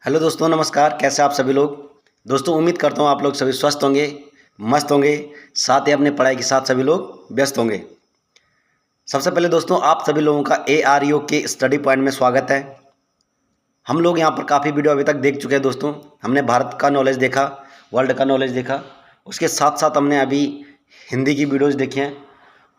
Hello दोस्तों, नमस्कार। कैसे आप सभी लोग। दोस्तों, उम्मीद करता हूँ आप लोग सभी स्वस्थ होंगे, मस्त होंगे, साथ ही अपने पढ़ाई के साथ सभी लोग व्यस्त होंगे। सबसे पहले दोस्तों, आप सभी लोगों का AREO के स्टडी पॉइंट में स्वागत है। हम लोग यहाँ पर काफ़ी वीडियो अभी तक देख चुके हैं दोस्तों। हमने भारत का नॉलेज देखा, वर्ल्ड का नॉलेज देखा, उसके साथ साथ हमने अभी हिंदी की वीडियोज़ देखी हैं।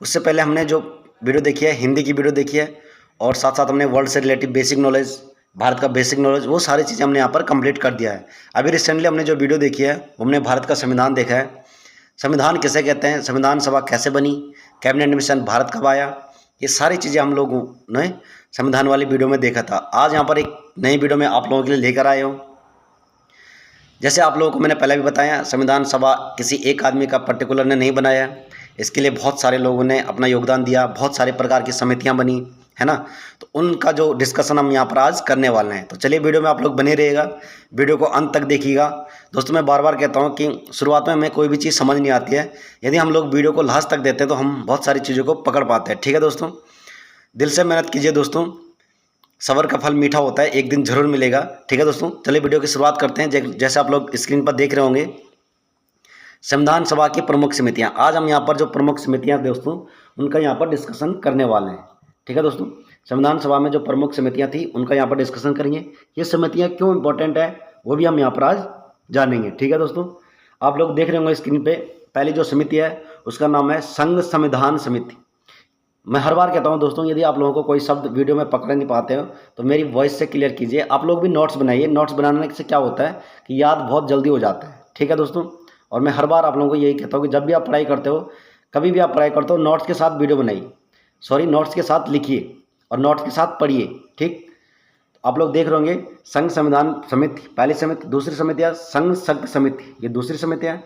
उससे पहले हमने जो वीडियो देखी है, हिंदी की वीडियो देखी है, और साथ साथ हमने वर्ल्ड से रिलेटिव बेसिक नॉलेज, भारत का बेसिक नॉलेज, वो सारी चीज़ें हमने यहाँ पर कंप्लीट कर दिया है। अभी रिसेंटली हमने जो वीडियो देखी है, वो हमने भारत का संविधान देखा है। संविधान किसे कहते हैं, संविधान सभा कैसे बनी, कैबिनेट मिशन भारत कब आया, ये सारी चीज़ें हम लोगों ने संविधान वाली वीडियो में देखा था। आज यहाँ पर एक नई वीडियो में आप लोगों के लिए लेकर आए हूँ। जैसे आप लोगों को मैंने पहले भी बताया, संविधान सभा किसी एक आदमी का पर्टिकुलर ने नहीं बनाया। इसके लिए बहुत सारे लोगों ने अपना योगदान दिया, बहुत सारे प्रकार की समितियां बनी, है ना। तो उनका जो डिस्कशन हम यहाँ पर आज करने वाले हैं। तो चलिए वीडियो में आप लोग बने रहिएगा, वीडियो को अंत तक देखिएगा। दोस्तों, मैं बार बार कहता हूँ कि शुरुआत में हमें कोई भी चीज़ समझ नहीं आती है, यदि हम लोग वीडियो को लास्ट तक देते हैं तो हम बहुत सारी चीज़ों को पकड़ पाते हैं। ठीक है दोस्तों, दिल से मेहनत कीजिए दोस्तों, सब्र का फल मीठा होता है, एक दिन जरूर मिलेगा। ठीक है दोस्तों, चलिए वीडियो की शुरुआत करते हैं। जैसे आप लोग स्क्रीन पर देख रहे होंगे, संविधान सभा की प्रमुख समितियां। आज हम यहाँ पर जो प्रमुख समितियां दोस्तों, उनका यहाँ पर डिस्कशन करने वाले हैं। ठीक है दोस्तों, संविधान सभा में जो प्रमुख समितियां थी उनका यहाँ पर डिस्कशन करेंगे। ये समितियां क्यों इंपॉर्टेंट है वो भी हम यहाँ पर आज जानेंगे। ठीक है दोस्तों, आप लोग देख रहे होंगे स्क्रीन पे, पहली जो समिति है उसका नाम है संघ संविधान समिति। मैं हर बार कहता हूं दोस्तों, यदि आप लोगों को कोई शब्द वीडियो में पकड़ नहीं पाते हो तो मेरी वॉइस से क्लियर कीजिए। आप लोग भी नोट्स बनाइए। नोट्स बनाने से क्या होता है कि याद बहुत जल्दी हो जाता है। ठीक है दोस्तों, और मैं हर बार आप लोगों को यही कहता हूँ कि जब भी आप पढ़ाई करते हो, कभी भी आप पढ़ाई करते हो, नोट्स के साथ वीडियो बनाइए, नोट्स के साथ लिखिए और नोट्स के साथ पढ़िए। ठीक, आप लोग देख रहे होंगे संघ संविधान समिति पहली समिति, दूसरी समिति है संघ शक्ति समिति, ये दूसरी समिति है,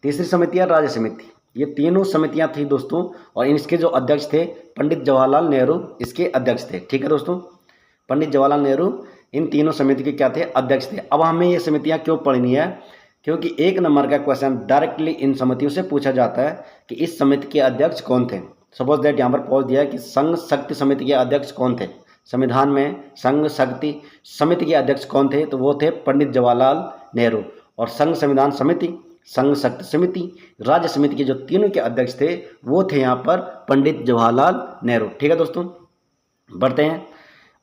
तीसरी समिति है राज्य समिति। ये तीनों समितियां थी दोस्तों, और इसके जो अध्यक्ष थे पंडित जवाहरलाल नेहरू इसके अध्यक्ष थे। ठीक है दोस्तों, पंडित जवाहरलाल नेहरू इन तीनों समिति के क्या थे, अध्यक्ष थे। अब हमें ये समितियां क्यों पढ़नी है, क्योंकि 1 नंबर का क्वेश्चन डायरेक्टली इन समितियों से पूछा जाता है कि इस समिति के अध्यक्ष कौन थे। सपोज दैट यहाँ पर पूछ दिया है कि संघ शक्ति समिति के अध्यक्ष कौन थे। संविधान में संघ शक्ति समिति के अध्यक्ष कौन थे, तो वो थे पंडित जवाहरलाल नेहरू। और संघ संविधान समिति, संघ शक्ति समिति, राज्य समिति के जो तीनों के अध्यक्ष थे वो थे यहाँ पर पंडित जवाहरलाल नेहरू। ठीक है दोस्तों, बढ़ते हैं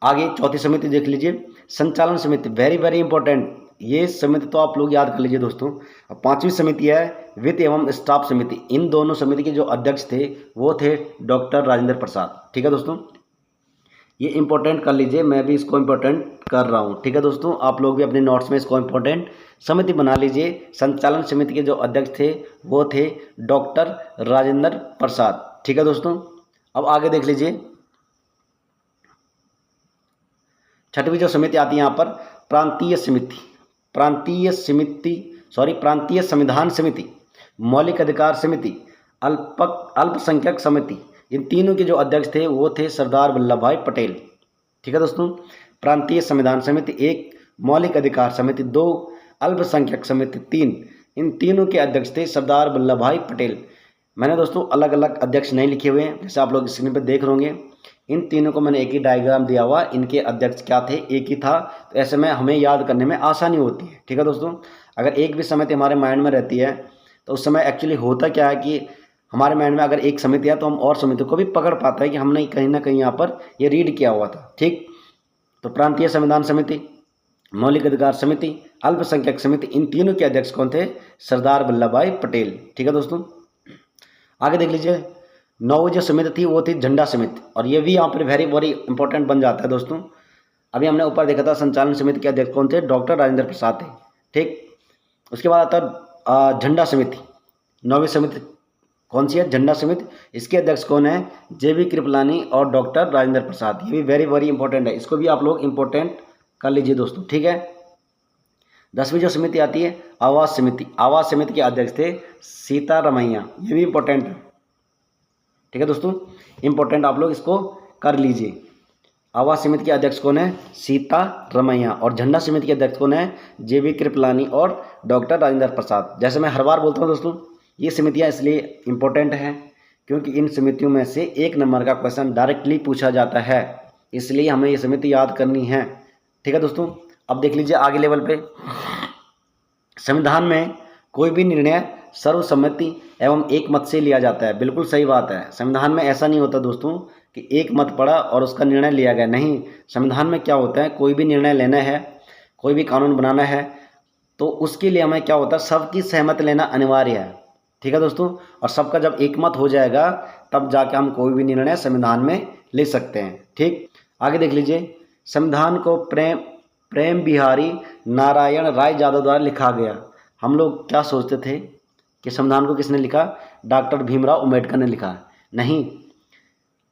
आगे। चौथी समिति देख लीजिए, संचालन समिति, वेरी वेरी इंपॉर्टेंट। ये समिति तो आप लोग याद कर लीजिए दोस्तों। अब पांचवी समिति है वित्त एवं स्टाफ समिति। इन दोनों समिति के जो अध्यक्ष थे वो थे डॉक्टर राजेंद्र प्रसाद। ठीक है दोस्तों, ये इंपॉर्टेंट कर लीजिए, मैं भी इसको इंपॉर्टेंट कर रहा हूँ। ठीक है दोस्तों, आप लोग भी अपने नोट्स में इसको इंपॉर्टेंट समिति बना लीजिए। संचालन समिति के जो अध्यक्ष थे वो थे डॉक्टर राजेंद्र प्रसाद। ठीक है दोस्तों, अब आगे देख लीजिए। छठवीं जो समिति आती है यहाँ पर प्रांतीय समिति, प्रांतीय संविधान समिति, मौलिक अधिकार समिति, अल्पसंख्यक समिति। इन तीनों के जो अध्यक्ष थे वो थे सरदार वल्लभ भाई पटेल। ठीक है दोस्तों, प्रांतीय संविधान समिति 1, मौलिक अधिकार समिति 2, अल्पसंख्यक समिति 3। इन तीनों के अध्यक्ष थे सरदार वल्लभ भाई पटेल। मैंने दोस्तों अलग अलग अध्यक्ष नहीं लिखे हुए हैं, जैसे आप लोग स्क्रीन पर देख रहे होंगे। इन तीनों को मैंने एक ही डायग्राम दिया हुआ, इनके अध्यक्ष क्या थे, एक ही था। तो ऐसे में हमें याद करने में आसानी होती है। ठीक है दोस्तों, अगर एक भी समिति हमारे माइंड में रहती है तो उस समय एक्चुअली होता क्या है कि हमारे माइंड में अगर एक समिति है तो हम और समितियों को भी पकड़ पाता है कि हमने कहीं ना कहीं यहाँ पर ये रीड किया हुआ था। ठीक, तो प्रांतीय संविधान समिति, मौलिक अधिकार समिति, अल्पसंख्यक समिति, इन तीनों के अध्यक्ष कौन थे, सरदार वल्लभ भाई पटेल। ठीक है दोस्तों, आगे देख लीजिए। 9वीं जो समिति थी वो थी झंडा समिति, और ये भी यहाँ पर वेरी वेरी इंपॉर्टेंट बन जाता है दोस्तों। अभी हमने ऊपर देखा था संचालन समिति के अध्यक्ष कौन थे, डॉक्टर राजेंद्र प्रसाद थे। ठीक, उसके बाद आता झंडा समिति। 9वीं समिति कौन सी है, झंडा समिति। इसके अध्यक्ष कौन है, JB कृपलानी और डॉक्टर राजेंद्र प्रसाद। ये भी वेरी वेरी इंपॉर्टेंट है, इसको भी आप लोग इंपॉर्टेंट कर लीजिए दोस्तों। ठीक है, 10वीं जो समिति आती है आवास समिति। आवास समिति के अध्यक्ष थे सीतारमैया, ये भी इंपॉर्टेंट है। ठीक है दोस्तों, इंपॉर्टेंट आप लोग इसको कर लीजिए। आवास समिति के अध्यक्ष कौन है, सीतारमैया। और झंडा समिति के अध्यक्ष कौन है, JB कृपलानी और डॉक्टर राजेंद्र प्रसाद। जैसे मैं हर बार बोलता हूँ दोस्तों, ये समितियाँ इसलिए इंपॉर्टेंट हैं क्योंकि इन समितियों में से 1 नंबर का क्वेश्चन डायरेक्टली पूछा जाता है, इसलिए हमें ये समिति याद करनी है। ठीक है दोस्तों, अब देख लीजिए आगे लेवल पे, संविधान में कोई भी निर्णय सर्वसम्मति एवं एक मत से लिया जाता है। बिल्कुल सही बात है। संविधान में ऐसा नहीं होता दोस्तों कि एक मत पड़ा और उसका निर्णय लिया गया, नहीं। संविधान में क्या होता है, कोई भी निर्णय लेना है, कोई भी कानून बनाना है, तो उसके लिए हमें क्या होता है, सबकी सहमति लेना अनिवार्य है। ठीक है दोस्तों, और सबका जब एक मत हो जाएगा तब जाके हम कोई भी निर्णय संविधान में ले सकते हैं। ठीक, आगे देख लीजिए, संविधान को प्रेम बिहारी नारायण राय यादव द्वारा लिखा गया। हम लोग क्या सोचते थे कि संविधान को किसने लिखा, डॉक्टर भीमराव अम्बेडकर ने लिखा, नहीं।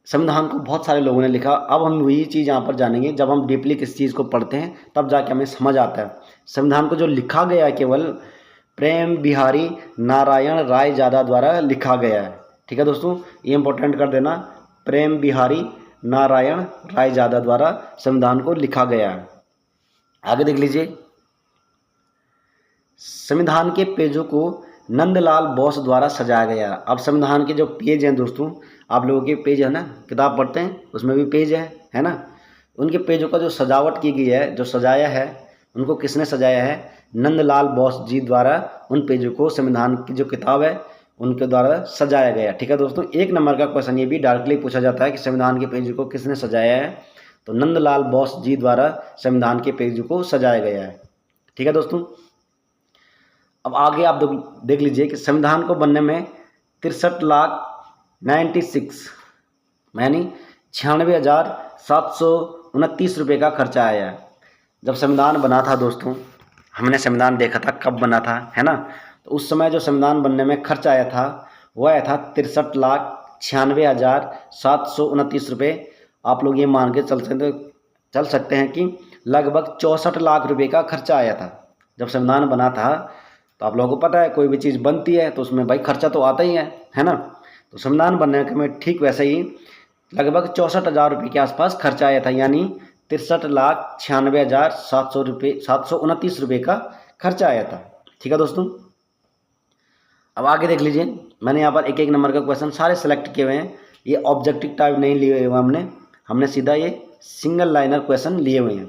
संविधान को बहुत सारे लोगों ने लिखा। अब हम वही चीज़ यहाँ पर जानेंगे, जब हम डीपली किस चीज़ को पढ़ते हैं तब जाके हमें समझ आता है। संविधान को जो लिखा गया है केवल प्रेम बिहारी नारायण राय यादव द्वारा लिखा गया है। ठीक है दोस्तों, ये इंपॉर्टेंट कर देना, प्रेम बिहारी नारायण राय यादव द्वारा संविधान को लिखा गया है। आगे देख लीजिए, संविधान के पेजों को नंदलाल बोस द्वारा सजाया गया। अब संविधान के जो पेज हैं दोस्तों, आप लोगों के पेज है ना, किताब पढ़ते हैं उसमें भी पेज है ना, उनके पेजों का जो सजावट की गई है, जो सजाया है, उनको किसने सजाया है, नंदलाल बोस जी द्वारा उन पेजों को संविधान की जो किताब है उनके द्वारा सजाया गया। ठीक है दोस्तों, 1 नंबर का क्वेश्चन ये भी डायरेक्टली पूछा जाता है कि संविधान के पेजों को किसने सजाया है, तो नंदलाल बोस जी द्वारा संविधान के पेजों को सजाया गया है। ठीक है दोस्तों, अब आगे आप देख लीजिए कि संविधान को बनने में 63,96 यानी 96,729 रुपये का खर्चा आया है। जब संविधान बना था दोस्तों, हमने संविधान देखा था कब बना था, है ना, तो उस समय जो संविधान बनने में खर्च आया था वो आया था 63,96,729 रुपये। आप लोग ये मान के चल सकते हैं कि लगभग 64 लाख रुपये का खर्चा आया था जब संविधान बना था। तो आप लोगों को पता है कोई भी चीज़ बनती है तो उसमें भाई खर्चा तो आता ही है ना। तो संविधान बनने में ठीक वैसे ही लगभग 64,000 रुपये के आसपास खर्चा आया था, यानी 63,96,729 रुपये का खर्चा आया था। ठीक है दोस्तों, अब आगे देख लीजिए, मैंने यहाँ पर एक नंबर का क्वेश्चन सारे सेलेक्ट किए हुए हैं। ये ऑब्जेक्टिव टाइप नहीं लिए हुए हमने सीधा ये सिंगल लाइनर क्वेश्चन लिए हुए हैं।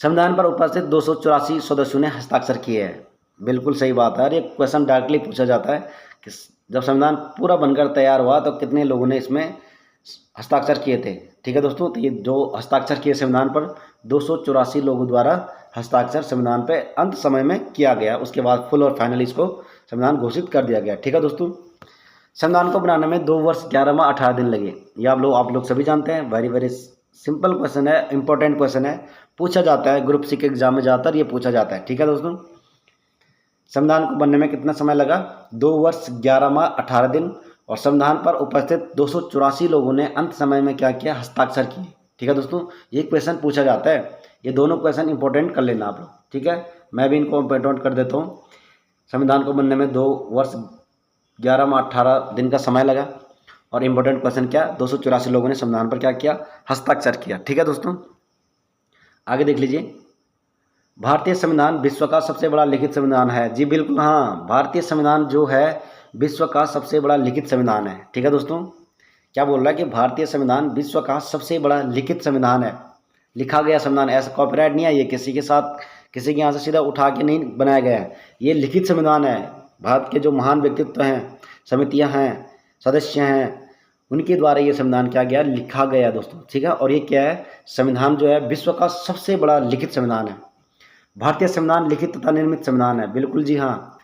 संविधान पर उपस्थित 284 सदस्यों ने हस्ताक्षर किए हैं। बिल्कुल सही बात है, और ये क्वेश्चन डायरेक्टली पूछा जाता है कि जब संविधान पूरा बनकर तैयार हुआ तो कितने लोगों ने इसमें हस्ताक्षर किए थे। ठीक है दोस्तों, तो ये जो हस्ताक्षर किए संविधान पर 284 लोगों द्वारा हस्ताक्षर संविधान पे अंत समय में किया गया। उसके बाद फुल और फाइनल इसको संविधान घोषित कर दिया गया। ठीक है दोस्तों, संविधान को बनाने में 2 वर्ष 11 माह 18 दिन लगे। ये आप लोग सभी जानते हैं। वेरी वेरी सिंपल क्वेश्चन है, इंपॉर्टेंट क्वेश्चन है, पूछा जाता है ग्रुप सी के एग्जाम में ज़्यादातर ये पूछा जाता है। ठीक है दोस्तों, संविधान को बनने में कितना समय लगा, 2 वर्ष 11 माह 18 दिन, और संविधान पर उपस्थित 284 लोगों ने अंत समय में क्या किया, हस्ताक्षर किए। ठीक है दोस्तों, ये क्वेश्चन पूछा जाता है। ये दोनों क्वेश्चन इंपॉर्टेंट कर लेना आप लोग। ठीक है, मैं भी इनको इंपॉर्टेंट कर देता हूँ। संविधान को बनने में 2 वर्ष 11 माह 18 दिन का समय लगा, और इम्पोर्टेंट क्वेश्चन क्या, 284 लोगों ने संविधान पर क्या किया, हस्ताक्षर किया। ठीक है दोस्तों, आगे देख लीजिए, भारतीय संविधान विश्व का सबसे बड़ा लिखित संविधान है। जी बिल्कुल, हाँ, भारतीय संविधान जो है विश्व का सबसे बड़ा लिखित संविधान है। ठीक है दोस्तों, क्या बोल रहा है कि भारतीय संविधान विश्व का सबसे बड़ा लिखित संविधान है, लिखा गया संविधान। ऐसा कॉपीराइट नहीं है, ये किसी के यहाँ से सीधा उठा के नहीं बनाया गया है, ये लिखित संविधान है। भारत के जो महान व्यक्तित्व हैं, समितियां हैं, सदस्य हैं, उनके द्वारा ये संविधान क्या गया, लिखा गया दोस्तों। ठीक है, और ये क्या है, संविधान जो है विश्व का सबसे बड़ा लिखित संविधान है। भारतीय संविधान लिखित तथा निर्मित संविधान है। बिल्कुल जी हाँ,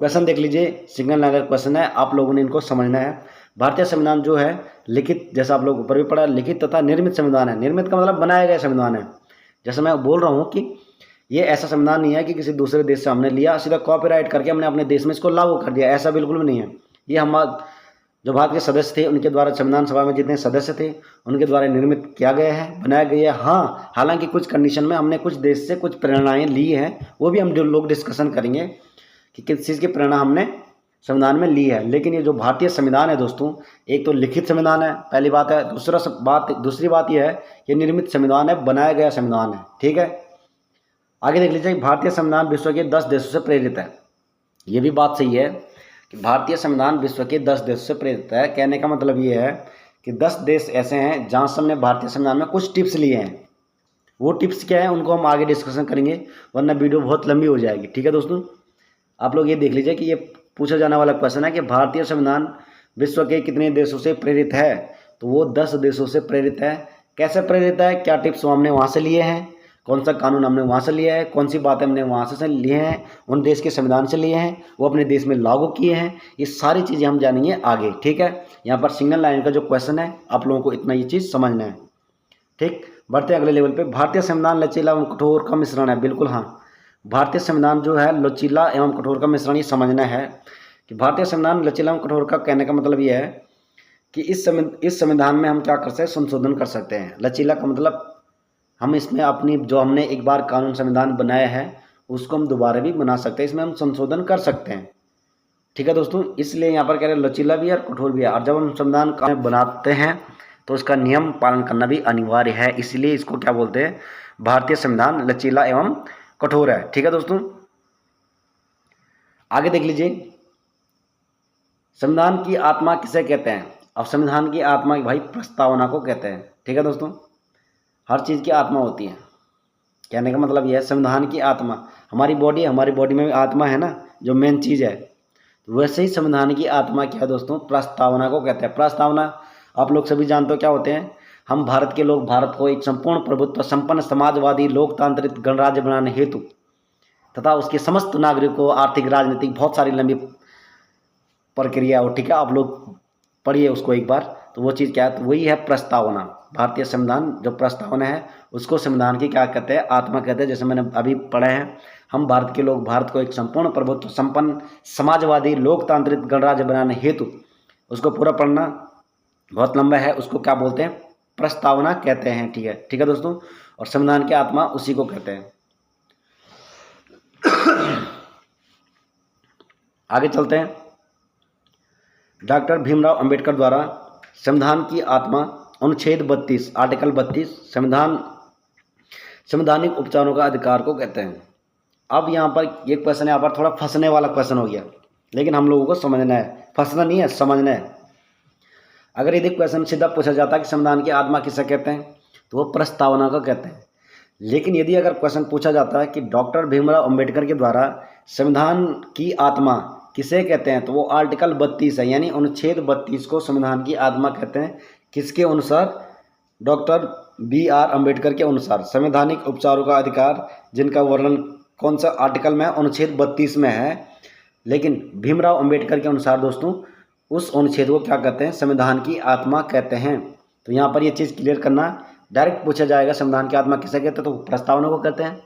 क्वेश्चन देख लीजिए, सिंगल लाइनर क्वेश्चन है, आप लोगों ने इनको समझना है। भारतीय संविधान जो है लिखित, जैसा आप लोग ऊपर भी पढ़ा, लिखित तथा निर्मित संविधान है। निर्मित का मतलब बनाया गया संविधान है। जैसे मैं बोल रहा हूँ कि ये ऐसा संविधान नहीं है कि किसी दूसरे देश से हमने लिया, सीधा कॉपीराइट करके हमने अपने देश में इसको लागू कर दिया, ऐसा बिल्कुल भी नहीं है। ये हम जो भारत के सदस्य थे उनके द्वारा, संविधान सभा में जितने सदस्य थे उनके द्वारा निर्मित किया गया है, बनाया गया है। हाँ, हालांकि कुछ कंडीशन में हमने कुछ देश से कुछ प्रेरणाएँ ली हैं, वो भी हम लोग डिस्कशन करेंगे कि किस चीज़ की प्रेरणा हमने संविधान में ली है। लेकिन ये जो भारतीय संविधान है दोस्तों, एक तो लिखित संविधान है, पहली बात है। दूसरी बात यह है कि निर्मित संविधान है, बनाया गया संविधान है। ठीक है, आगे देख लीजिए, भारतीय संविधान विश्व के 10 देशों से प्रेरित है। ये भी बात सही है कि भारतीय संविधान विश्व के 10 देशों से प्रेरित है। कहने का मतलब ये है कि 10 देश ऐसे हैं जहाँ से हमने भारतीय संविधान में कुछ टिप्स लिए हैं, वो टिप्स क्या है उनको हम आगे डिस्कशन करेंगे, वरना वीडियो बहुत लंबी हो जाएगी। ठीक है दोस्तों, आप लोग ये देख लीजिए कि ये पूछा जाने वाला क्वेश्चन है कि भारतीय संविधान विश्व के कितने देशों से प्रेरित है। तो वो 10 देशों से प्रेरित है। कैसे प्रेरित है, क्या टिप्स हमने वहाँ से लिए हैं, कौन सा कानून हमने वहाँ से लिया है, कौन सी बातें हमने वहाँ से लिए हैं, उन देश के संविधान से लिए हैं, वो अपने देश में लागू किए हैं, ये सारी चीज़ें हम जानेंगे आगे। ठीक है, यहाँ पर सिंगल लाइन का जो क्वेश्चन है आप लोगों को इतना ये चीज़ समझना है। ठीक, बढ़ते हैं अगले लेवल पे। भारतीय संविधान लचीला एवं कठोर का मिश्रण है। बिल्कुल हाँ, भारतीय संविधान जो है लचीला एवं कठोर का मिश्रण, ये समझना है कि भारतीय संविधान लचीला एवं कठोर का कहने का मतलब ये है कि इस संविधान में हम क्या कर सकते हैं, संशोधन कर सकते हैं। लचीला का मतलब हम इसमें अपनी जो हमने एक बार कानून संविधान बनाया है उसको हम दोबारा भी बना सकते हैं, इसमें हम संशोधन कर सकते हैं। ठीक है दोस्तों, इसलिए यहाँ पर कह रहे हैं लचीला भी है और कठोर भी है। और जब हम संविधान कानून बनाते हैं तो उसका नियम पालन करना भी अनिवार्य है, इसलिए इसको क्या बोलते हैं, भारतीय संविधान लचीला एवं कठोर है। ठीक है दोस्तों, आगे देख लीजिए, संविधान की आत्मा किसे कहते हैं। अब संविधान की आत्मा भाई प्रस्तावना को कहते हैं। ठीक है दोस्तों, हर चीज़ की आत्मा होती है, कहने का मतलब यह है संविधान की आत्मा, हमारी बॉडी में भी आत्मा है ना, जो मेन चीज़ है। वैसे ही संविधान की आत्मा क्या है दोस्तों, प्रस्तावना को कहते हैं। प्रस्तावना आप लोग सभी जानते हो क्या होते हैं, हम भारत के लोग भारत को एक संपूर्ण प्रभुत्व संपन्न समाजवादी लोकतांत्रिक गणराज्य बनाने हेतु तथा उसके समस्त नागरिकों को आर्थिक राजनीतिक बहुत सारी लंबी प्रक्रिया हो। ठीक है, आप लोग पढ़िए उसको एक बार, तो वो चीज़ क्या है, तो वही है प्रस्तावना। भारतीय संविधान जो प्रस्तावना है उसको संविधान की क्या कहते हैं, आत्मा कहते हैं। जैसे मैंने अभी पढ़ा है, हम भारत के लोग भारत को एक संपूर्ण प्रभुत्व संपन्न समाजवादी लोकतांत्रिक गणराज्य बनाने हेतु, उसको पूरा पढ़ना बहुत लंबा है, उसको क्या बोलते हैं, प्रस्तावना कहते हैं। ठीक है दोस्तों, और संविधान की आत्मा उसी को कहते हैं। आगे चलते हैं। डॉक्टर भीमराव अंबेडकर द्वारा संविधान की आत्मा अनुच्छेद 32 आर्टिकल 32 संवैधानिक उपचारों का अधिकार को कहते हैं। अब यहाँ पर ये क्वेश्चन यहाँ पर थोड़ा फंसने वाला क्वेश्चन हो गया, लेकिन हम लोगों को समझना है, फंसना नहीं है, समझना है। अगर यदि क्वेश्चन सीधा पूछा जाता है कि संविधान की आत्मा किसे कहते हैं, तो वो प्रस्तावना को कहते हैं। लेकिन यदि अगर क्वेश्चन पूछा जाता है कि डॉक्टर भीमराव अंबेडकर के द्वारा संविधान की आत्मा किसे कहते हैं, तो वो आर्टिकल 32 है, यानी अनुच्छेद 32 को संविधान की आत्मा कहते हैं। किसके अनुसार, डॉक्टर BR अम्बेडकर के अनुसार। संवैधानिक उपचारों का अधिकार जिनका वर्णन कौन सा आर्टिकल में है, अनुच्छेद 32 में है। लेकिन भीमराव अंबेडकर के अनुसार दोस्तों उस अनुच्छेद को क्या कहते हैं, संविधान की आत्मा कहते हैं। तो यहाँ पर ये चीज़ क्लियर करना, डायरेक्ट पूछा जाएगा संविधान की आत्मा किसे कहते हैं, तो प्रस्तावना को कहते हैं।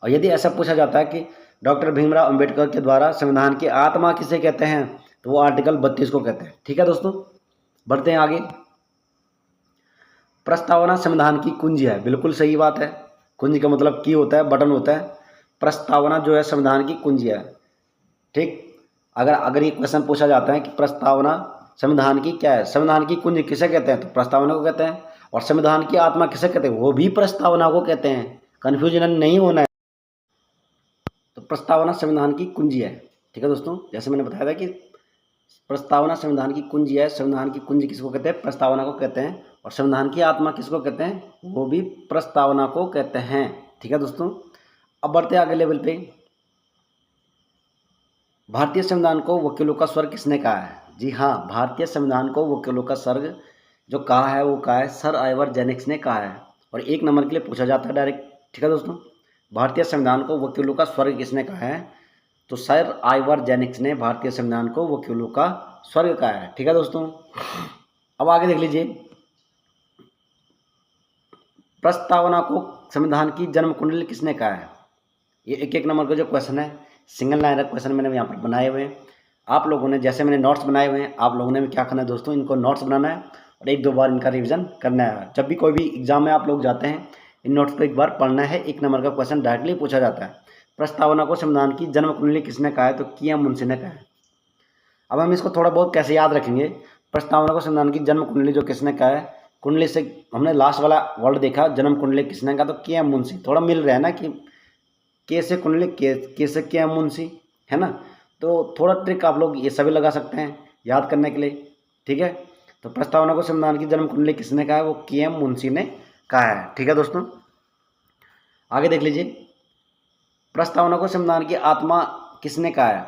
और यदि ऐसा पूछा जाता है कि डॉक्टर भीमराव अंबेडकर के द्वारा संविधान की आत्मा किसे कहते हैं, तो वो आर्टिकल 32 को कहते हैं। ठीक है दोस्तों, बढ़ते हैं आगे। प्रस्तावना संविधान की कुंजी है। बिल्कुल सही बात है, कुंजी का मतलब की होता है, बटन होता है। प्रस्तावना जो है संविधान की कुंजी है। ठीक, अगर ये क्वेश्चन पूछा जाता है कि प्रस्तावना संविधान की क्या है, संविधान की कुंजी किसे कहते हैं, तो प्रस्तावना को कहते हैं। और संविधान की आत्मा किसे कहते हैं, वो भी प्रस्तावना को कहते हैं। कन्फ्यूजन नहीं होना है, तो प्रस्तावना संविधान की कुंजी है। ठीक है दोस्तों, जैसे मैंने बताया था कि प्रस्तावना संविधान की कुंजी है। संविधान की कुंजी किसको कहते हैं, प्रस्तावना को कहते हैं। और संविधान की आत्मा किसको कहते हैं, वो भी प्रस्तावना को कहते हैं। ठीक है दोस्तों, अब बढ़ते हैं आगे लेवल पे। भारतीय संविधान को वकीलों का स्वर्ग किसने कहा है। जी हाँ, भारतीय संविधान को वकीलों का स्वर्ग जो कहा है वो कहा है सर आइवर जेनिक्स ने कहा है। और 1 नंबर के लिए पूछा जाता है डायरेक्ट। ठीक है दोस्तों, भारतीय संविधान को वकीलों का स्वर्ग किसने कहा है, तो सर आइवर जेनिक्स ने भारतीय संविधान को वकीलों का स्वर्ग कहा है। ठीक है दोस्तों, अब आगे देख लीजिए। प्रस्तावना को संविधान की जन्म कुंडली किसने कहा है। ये 1 नंबर का जो क्वेश्चन है, सिंगल लाइन क्वेश्चन मैंने यहाँ पर बनाए हुए हैं। आप लोगों ने, जैसे मैंने नोट्स बनाए हुए हैं, आप लोगों ने भी क्या करना है दोस्तों, इनको नोट्स बनाना है और 1-2 बार इनका रिवीजन करना है। जब भी कोई भी एग्जाम में आप लोग जाते हैं, इन नोट्स को एक बार पढ़ना है। 1 नंबर का क्वेश्चन डायरेक्टली पूछा जाता है, प्रस्तावना को संविधान की जन्म कुंडली किसने कहा है, तो किया मुंशी ने कहा है। अब हम इसको थोड़ा बहुत कैसे याद रखेंगे, प्रस्तावना को संविधान की जन्म कुंडली जो किसने कहा है, कुंडली से हमने लास्ट वाला वर्ड देखा, जन्म कुंडली किसने कहा, तो किया मुंशी। थोड़ा मिल रहा है ना कि कैसे कुंडली कैसे किया मुंशी, है ना। तो थोड़ा ट्रिक आप लोग ये सभी लगा सकते हैं याद करने के लिए। ठीक है, तो प्रस्तावना को संविधान की जन्म कुंडली किसने कहा है, वो KM मुंशी ने कहा है। ठीक है दोस्तों, आगे देख लीजिए, प्रस्तावना को संविधान की आत्मा किसने कहा है?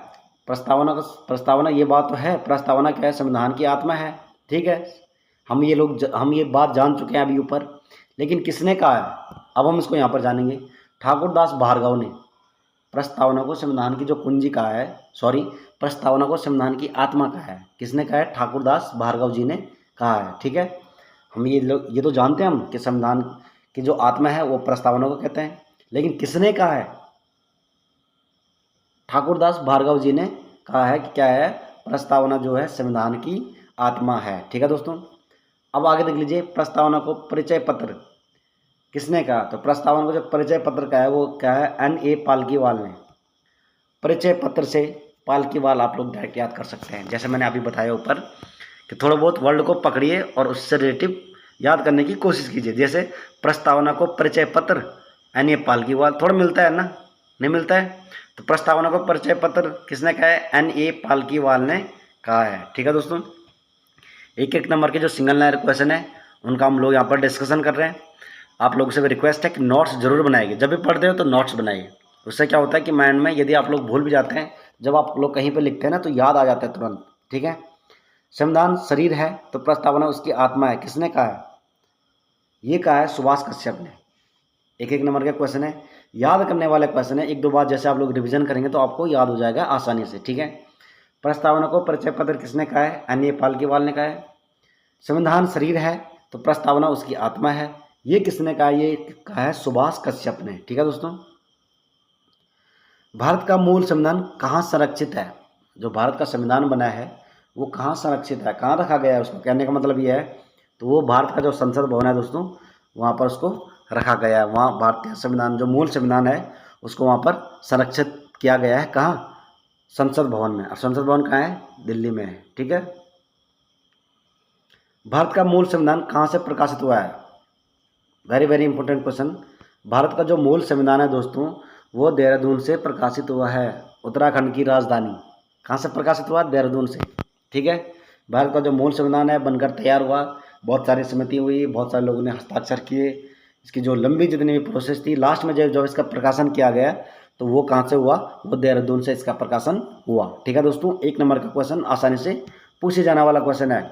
प्रस्तावना ये बात तो है, प्रस्तावना क्या है? संविधान की आत्मा है। ठीक है, हम ये बात जान चुके हैं अभी ऊपर, लेकिन किसने कहा है अब हम इसको यहाँ पर जानेंगे। ठाकुरदास भार्गव ने प्रस्तावना को संविधान की जो कुंजी कहा है, प्रस्तावना को संविधान की आत्मा कहा है। किसने कहा है? ठाकुरदास भार्गव जी ने कहा है। ठीक है, हम ये तो जानते हैं हम कि संविधान की जो आत्मा है वो प्रस्तावना को कहते हैं, लेकिन किसने कहा है? ठाकुरदास भार्गव जी ने कहा है कि क्या है? प्रस्तावना जो है संविधान की आत्मा है। ठीक है दोस्तों, अब आगे देख लीजिए, प्रस्तावना को परिचय पत्र किसने कहा? तो प्रस्तावना को जो परिचय पत्र का है वो क्या है? N.A. पालकीवाल ने। परिचय पत्र से पालकीवाल आप लोग डायरेक्ट याद कर सकते हैं, जैसे मैंने अभी बताया ऊपर कि थोड़ा बहुत वर्ड को पकड़िए और उससे रिलेटिव याद करने की कोशिश कीजिए। जैसे प्रस्तावना को परिचय पत्र N.A. पालकीवाल, थोड़ा मिलता है ना, नहीं मिलता है? तो प्रस्तावना को परिचय पत्र किसने कहा है? N.A. पालकीवाल ने कहा है। ठीक है दोस्तों, एक एक नंबर के जो सिंगल लाइन क्वेश्चन है उनका हम लोग यहाँ पर डिस्कशन कर रहे हैं। आप लोगों से भी रिक्वेस्ट है कि नोट्स जरूर बनाइए, जब भी पढ़ते हो तो नोट्स बनाइए। उससे क्या होता है कि माइंड में यदि आप लोग भूल भी जाते हैं, जब आप लोग कहीं पे लिखते हैं ना तो याद आ जाता है तुरंत। ठीक है, संविधान शरीर है तो प्रस्तावना उसकी आत्मा है, किसने कहा है? ये कहा है सुभाष कश्यप ने। एक एक नंबर के क्वेश्चन है, याद करने वाले क्वेश्चन है, एक दो बार जैसे आप लोग रिविजन करेंगे तो आपको याद हो जाएगा आसानी से। ठीक है, प्रस्तावना को परिचय पत्र किसने कहा है? N.A. पालकीवाल ने कहा है। संविधान शरीर है तो प्रस्तावना उसकी आत्मा है, ये किसने कहा? ये कहा है सुभाष कश्यप ने। ठीक है दोस्तों, भारत का मूल संविधान कहाँ संरक्षित है? जो भारत का संविधान बना है वो कहाँ संरक्षित है, कहाँ रखा गया है? उसको कहने का मतलब ये है, तो वो भारत का जो संसद भवन है दोस्तों, वहाँ पर उसको रखा गया है। वहाँ भारतीय संविधान जो मूल संविधान है उसको वहाँ पर संरक्षित किया गया है। कहाँ? संसद भवन में। और संसद भवन कहाँ है? दिल्ली में है। ठीक है, भारत का मूल संविधान कहाँ से प्रकाशित हुआ है? Very very important question. Bharat का जो मूल संविधान है दोस्तों वो देहरादून से प्रकाशित हुआ है, उत्तराखंड की राजधानी। कहाँ से प्रकाशित हुआ? देहरादून से। ठीक है, भारत का जो मूल संविधान है बनकर तैयार हुआ, बहुत सारी समिति हुई, बहुत सारे लोगों ने हस्ताक्षर किए, इसकी जो लंबी जितनी भी प्रोसेस थी, लास्ट में जब इसका प्रकाशन किया गया तो वो कहाँ से हुआ? वो देहरादून से इसका प्रकाशन हुआ। ठीक है दोस्तों, एक नंबर का क्वेश्चन आसानी से पूछे जाने वाला क्वेश्चन है।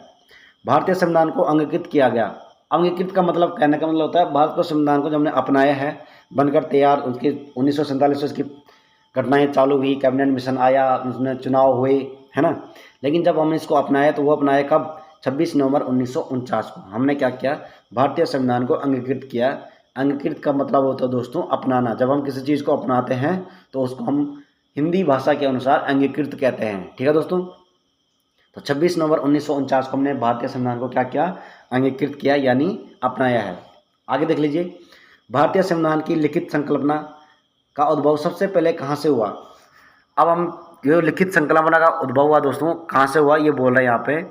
भारतीय संविधान को अंगीकृत किया गया। अंगीकृत का मतलब, कहने का मतलब होता है भारत को संविधान को जब हमने अपनाया है, बनकर तैयार, उसके 1947 से उसकी घटनाएं चालू हुई, कैबिनेट मिशन आया, उसमें चुनाव हुए, है ना। लेकिन जब हमने इसको अपनाया तो वो अपनाया कब? 26 नवंबर 1949 को हमने क्या किया? भारतीय संविधान को अंगीकृत किया। अंगीकृत का मतलब होता है दोस्तों अपनाना। जब हम किसी चीज़ को अपनाते हैं तो उसको हम हिंदी भाषा के अनुसार अंगीकृत कहते हैं। ठीक है दोस्तों, तो 26 नवंबर 1949 को हमने भारतीय संविधान को क्या किया? अंगीकृत किया, यानी अपनाया है। आगे देख लीजिए, भारतीय संविधान की लिखित संकल्पना का उद्भव सबसे पहले कहाँ से हुआ? अब हम ये लिखित संकल्पना का उद्भव हुआ दोस्तों कहाँ से हुआ ये बोल रहे हैं यहाँ पे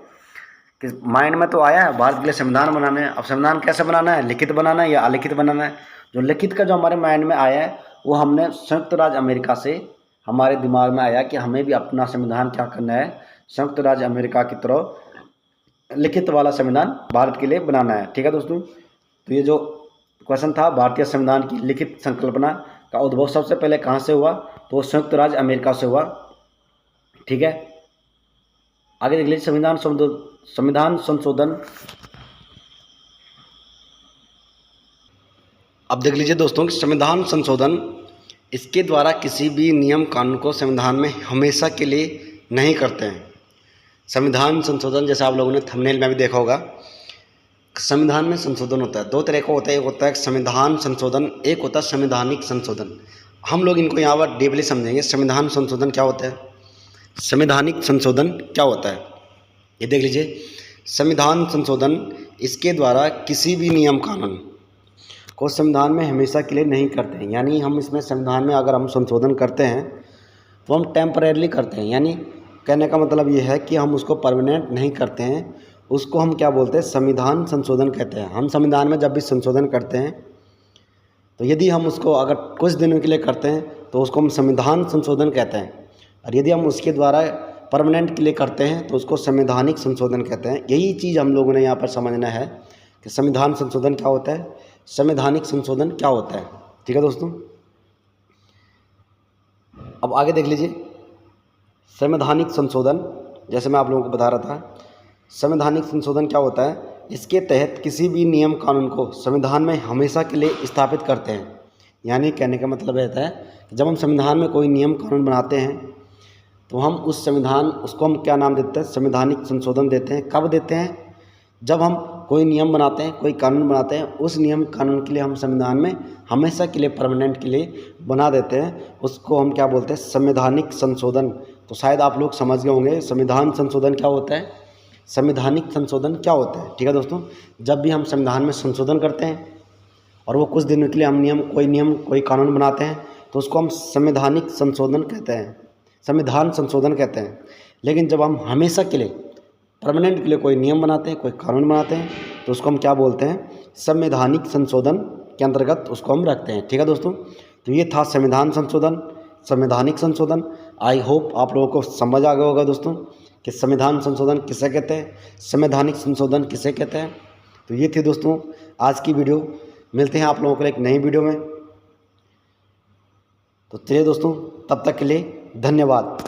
कि माइंड में तो आया है भारत के लिए संविधान बनाना है। अब संविधान कैसे बनाना है? लिखित बनाना है या अलिखित बनाना है? जो लिखित का जो हमारे माइंड में आया है वो हमने संयुक्त राज्य अमेरिका से हमारे दिमाग में आया कि हमें भी अपना संविधान क्या करना है, संयुक्त राज्य अमेरिका की तरह लिखित वाला संविधान भारत के लिए बनाना है। ठीक है दोस्तों, तो ये जो क्वेश्चन था भारतीय संविधान की लिखित संकल्पना का उद्भव सबसे पहले कहाँ से हुआ? तो संयुक्त राज्य अमेरिका से हुआ। ठीक है, आगे देख लीजिए, संविधान संशोधन। अब देख लीजिए दोस्तों, संविधान संशोधन इसके द्वारा किसी भी नियम कानून को संविधान में हमेशा के लिए नहीं करते हैं। संविधान संशोधन जैसे आप लोगों ने थंबनेल में भी देखा होगा, संविधान में संशोधन होता है, दो तरह का होता है। एक होता है संविधान संशोधन, एक होता है संवैधानिक संशोधन। हम लोग इनको यहाँ पर डीपली समझेंगे। संविधान संशोधन क्या होता है, संवैधानिक संशोधन क्या होता है, ये देख लीजिए। संविधान संशोधन इसके द्वारा किसी भी नियम कानून को संविधान में हमेशा के लिए नहीं करते हैं। यानी हम इसमें संविधान में अगर हम संशोधन करते हैं तो हम टेम्परेरली करते हैं। यानी कहने का मतलब ये है कि हम उसको परमानेंट नहीं करते हैं, उसको हम क्या बोलते हैं? संविधान संशोधन कहते हैं। हम संविधान में जब भी संशोधन करते हैं तो यदि हम उसको अगर कुछ दिनों के लिए करते हैं तो उसको हम संविधान संशोधन कहते हैं, और यदि हम उसके द्वारा परमानेंट के लिए करते हैं तो उसको संवैधानिक संशोधन कहते हैं। यही चीज़ हम लोगों ने यहाँ पर समझना है कि संविधान संशोधन क्या होता है, संवैधानिक संशोधन क्या होता है। ठीक है दोस्तों। अब आगे देख लीजिए संवैधानिक संशोधन। जैसे मैं आप लोगों को बता रहा था, संवैधानिक संशोधन क्या होता है, इसके तहत किसी भी नियम कानून को संविधान में हमेशा के लिए स्थापित करते हैं। यानी कहने का मतलब रहता है कि जब हम संविधान में कोई नियम कानून बनाते हैं तो हम उस संविधान उसको हम क्या नाम देते हैं, संवैधानिक संशोधन देते हैं। कब देते हैं, जब हम कोई नियम बनाते हैं, कोई कानून बनाते हैं, उस नियम कानून के लिए हम संविधान में हमेशा के लिए परमानेंट के लिए बना देते हैं, उसको हम क्या बोलते हैं, संवैधानिक संशोधन। तो शायद आप लोग समझ गए होंगे संविधान संशोधन क्या होता है, संवैधानिक संशोधन क्या होता है। ठीक है दोस्तों, जब भी हम संविधान में संशोधन करते हैं और वो कुछ दिनों के लिए हम कोई कानून बनाते हैं तो उसको हम संवैधानिक संशोधन कहते हैं, संविधान संशोधन कहते हैं। लेकिन जब हम हमेशा के लिए परमानेंट के लिए कोई नियम बनाते हैं, कोई कानून बनाते हैं तो उसको हम क्या बोलते हैं, संवैधानिक संशोधन के अंतर्गत उसको हम रखते हैं। ठीक है दोस्तों, तो ये था संविधान संशोधन, संवैधानिक संशोधन। आई होप आप लोगों को समझ आ गया होगा दोस्तों कि संविधान संशोधन किसे कहते हैं, संवैधानिक संशोधन किसे कहते हैं। तो ये थी दोस्तों आज की वीडियो। मिलते हैं आप लोगों को एक नई वीडियो में। तो चलिए दोस्तों, तब तक के लिए धन्यवाद।